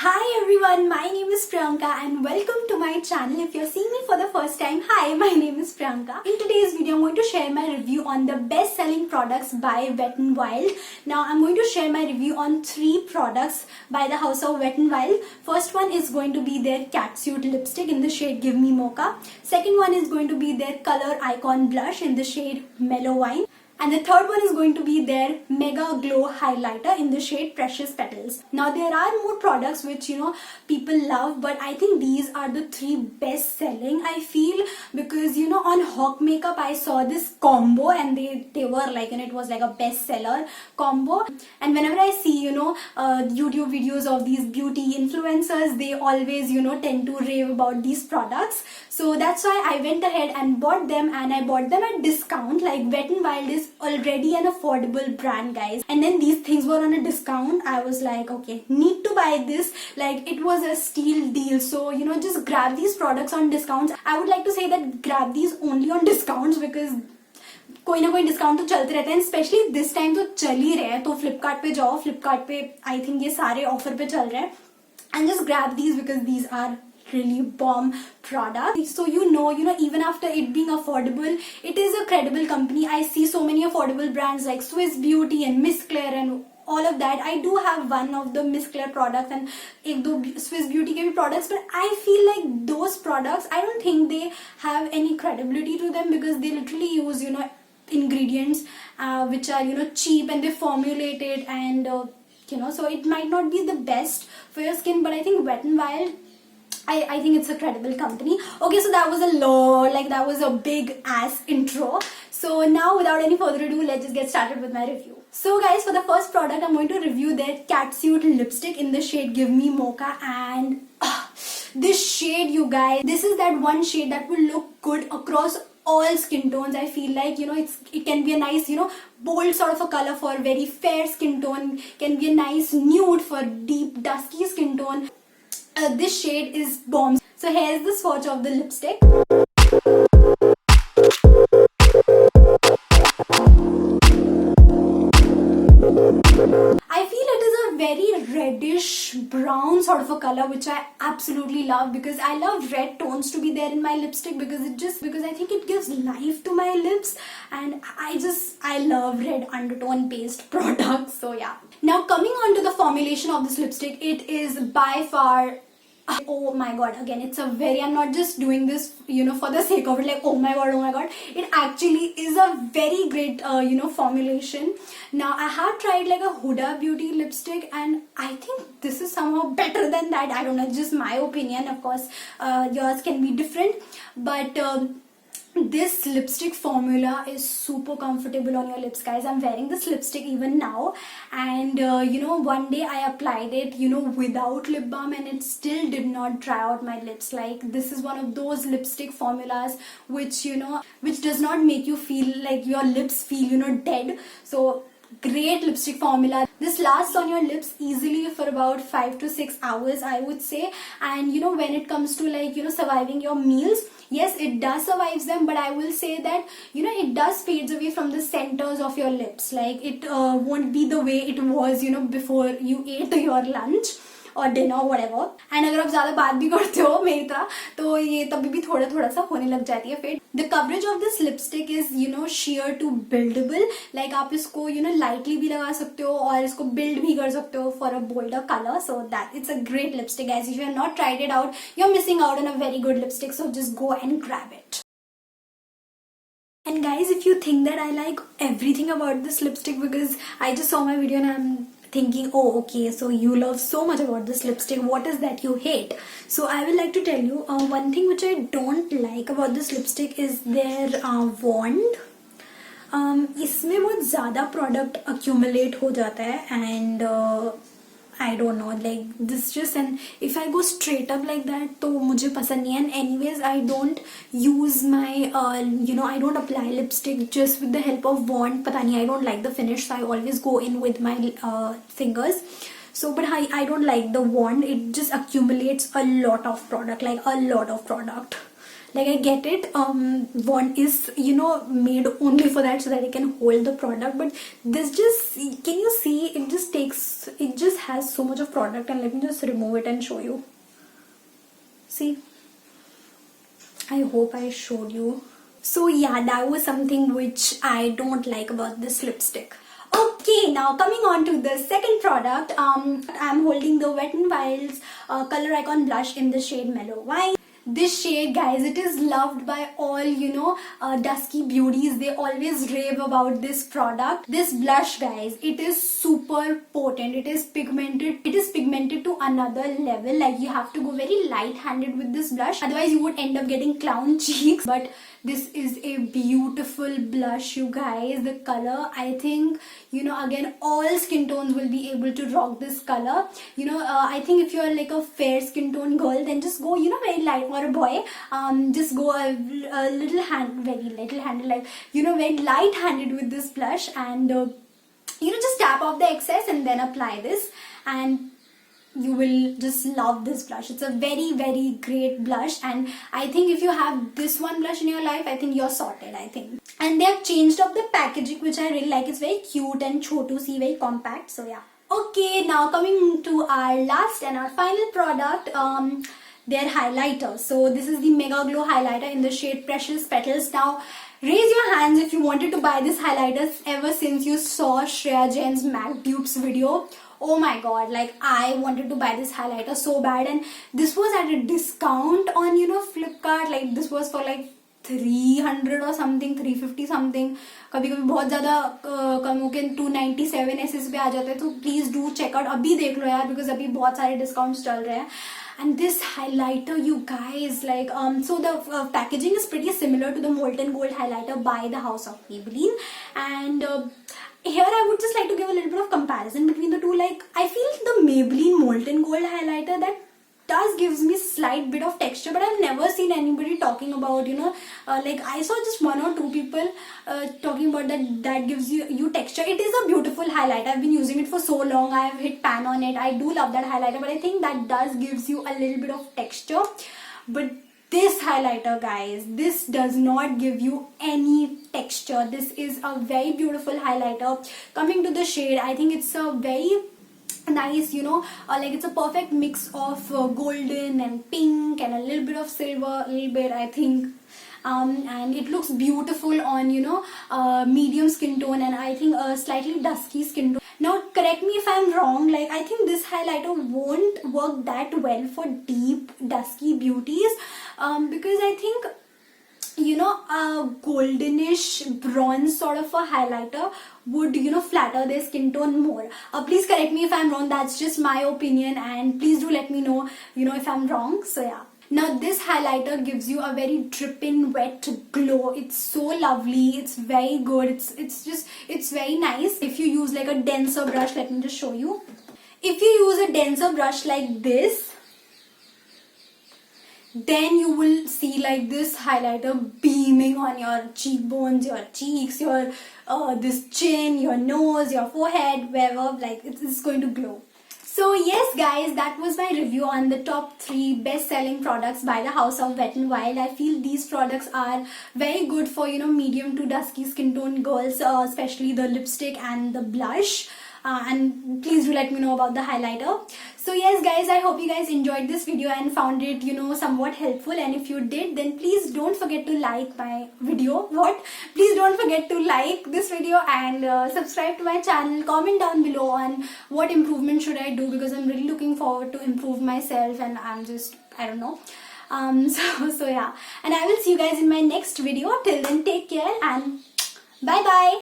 Hi everyone, my name is Priyanka and welcome to my channel. If you're seeing me for the first time, hi, my name is Priyanka. In today's video, I'm going to share my review on the best-selling products by Wet n Wild. Now, I'm going to share my review on 3 products by the house of Wet n Wild. First one is going to be their Catsuit lipstick in the shade Give Me Mocha. Second one is going to be their Color Icon blush in the shade Mellow Wine. And the third one is going to be their Mega Glow Highlighter in the shade Precious Petals. Now there are more products which people love, but I think these are the 3 best selling I feel, because on Hawk Makeup I saw this combo and they were like, it was like a bestseller combo. And whenever I see YouTube videos of these beauty influencers, they always tend to rave about these products. So that's why I went ahead and bought them, and I bought them at discount. Like Wet n Wild is already an affordable brand, guys, and then these things were on a discount. I was like, okay, need to buy this. Like it was a steal deal, so just grab these products on discounts. I would like to say that grab these only on discounts, because कोई ना कोई discount तो चलते रहते हैं, specially this time तो चल ही रहे हैं. तो फ्लिपकार्ट पे जाओ, फ्लिपकार्ट पे आई थिंक ये सारे ऑफर पे चल रहे हैं, and just grab these because these are really bomb product. So even after it being affordable, it is a credible company. I see so many affordable brands like Swiss Beauty and Miss Claire and all of that. I do have one of the Miss Claire products and ek do Swiss Beauty ke bhi products, but I feel like those products, I don't think they have any credibility to them, because they literally use ingredients which are cheap, and they formulate it, and so it might not be the best for your skin. But I think Wet n Wild, I think it's a credible company. Okay, so that was a big ass intro. So now without any further ado, let's just get started with my review. So guys, for the first product, I'm going to review their Catsuit lipstick in the shade Give Me Mocha. And this shade, you guys, this is that one shade that will look good across all skin tones. I feel like it can be a nice bold sort of a color for very fair skin tone, can be a nice nude for deep dusky skin tone. This shade is bomb. So here's the swatch of the lipstick. I feel it is a very reddish brown sort of a color, which I absolutely love, because I love red tones to be there in my lipstick, because I think it gives life to my lips, and I love red undertone based products. So yeah. Now coming on to the formulation of this lipstick, it is by far, oh my god, again, it's a very, I'm not just doing this for the sake of it, like oh my god, it actually is a very great formulation. Now I have tried like a Huda Beauty lipstick, and I think this is somehow better than that. I don't know, just my opinion. Of course yours can be different, but this lipstick formula is super comfortable on your lips, guys. I'm wearing this lipstick even now, and one day I applied it without lip balm, and it still did not dry out my lips. Like, this is one of those lipstick formulas which which does not make you feel like your lips feel dead. So great lipstick formula. This lasts on your lips easily for about 5 to 6 hours, I would say. And when it comes to like surviving your meals, yes, it does survive them, but I will say that it does fades away from the centers of your lips. Like it won't be the way it was before you ate your lunch और dinner whatever. And अगर आप ज़्यादा बात भी करते हो मेरी तरह, तो ये तभी भी थोड़ा सा होने लग जाती है fade. The coverage of this lipstick is sheer to buildable. Like आप इसको लाइटली भी लगा सकते हो और इसको बिल्ड भी कर सकते हो for a boulder colour. So that it's a great lipstick, guys. If you have not tried it out, you're missing out on a very good lipstick. So just go and grab it. And guys, if you think that I like everything about this lipstick because I just saw my video and I'm thinking, oh okay, so you love so much about this lipstick, what is that you hate? So I will like to tell you one thing which I don't like about this lipstick is their wand. इसमें बहुत ज़्यादा product accumulate हो जाता है, and I don't know, like this just, and if I go straight up like that तो मुझे पसंद नहीं है. And anyways, I don't use my I don't apply lipstick just with the help of wand. पता नहीं, I don't like the finish, so I always go in with my fingers. So but I don't like the wand. It just accumulates a lot of product, like a lot of product. Like I get it, one is made only for that so that it can hold the product, but this just, can you see, it just has so much of product. And let me just remove it and show you. See, I hope I showed you. So yeah, that was something which I don't like about this lipstick. Okay, now coming on to the second product, I'm holding the Wet n Wild's Color Icon blush in the shade Mellow Wine. This shade, guys, it is loved by all dusky beauties. They always rave about this product. This blush, guys, it is super potent. It is pigmented to another level. Like, you have to go very light handed with this blush, otherwise you would end up getting clown cheeks. But this is a beautiful blush, you guys. The color, I think, again, all skin tones will be able to rock this color. I think if you're like a fair skin tone girl, then just go very light, or a boy, just go a very little handed, like very light handed with this blush, and just tap off the excess and then apply this, and you will just love this blush. It's a very, very great blush, and I think if you have this one blush in your life, I think you're sorted, I think. And they have changed up the packaging, which I really like. It's very cute and chotu see, very compact. So yeah. Okay, now coming to our last and our final product, their highlighter. So this is the Mega Glow highlighter in the shade Precious Petals. Now, raise your hands if you wanted to buy this highlighter ever since you saw Shreya Jain's MAC Dupes video. Oh my god, like I wanted to buy this highlighter so bad, and this was at a discount on Flipkart. Like, this was for like 300 or something, 350 something. कभी कभी बहुत ज़्यादा कम होके 297 ऐसे पे आ जाते हैं. तो प्लीज़ डू चेक आउट, अभी देख लो यार, बिकॉज अभी बहुत सारे डिस्काउंट्स चल रहे हैं. And this highlighter, you guys, like so the packaging is pretty similar to the Molten Gold highlighter by the House of Maybelline, and here I would just like to give a little bit of comparison between the two. Like, I feel the Maybelline Molten Gold highlighter, that does gives me slight bit of texture, but I've never seen anybody talking about like I saw just one or two people talking about that gives you texture. It is a beautiful highlighter. I've been using it for so long. I have hit pan on it. I do love that highlighter, but I think that does gives you a little bit of texture. But this highlighter, guys, this does not give you any texture. This is a very beautiful highlighter. Coming to the shade, I think it's a very nice, like it's a perfect mix of golden and pink and a little bit of silver, a little bit, I think, and it looks beautiful on medium skin tone, and I think a slightly dusky skin tone. Now correct me if I'm wrong, like I think this highlighter won't work that well for deep dusky beauties, because I think a goldenish bronze sort of a highlighter would flatter their skin tone more. Please correct me if I'm wrong. That's just my opinion, and please do let me know if I'm wrong. So yeah. Now this highlighter gives you a very dripping wet glow. It's so lovely. It's very good. It's very nice. If you use like a denser brush, let me just show you. If you use a denser brush like this, then you will see like this highlighter beaming on your cheekbones, your cheeks, your this chin, your nose, your forehead, wherever, like it's going to glow. So yes guys, that was my review on the top 3 best selling products by the House of Wet n Wild. I feel these products are very good for medium to dusky skin tone girls, especially the lipstick and the blush. And please do let me know about the highlighter. So yes guys, I hope you guys enjoyed this video and found it somewhat helpful, and if you did, then please don't forget to like my video. Please don't forget to like this video and subscribe to my channel. Comment down below on what improvement should I do, because I'm really looking forward to improve myself, and I don't know. So yeah, and I will see you guys in my next video. Till then, take care and bye bye.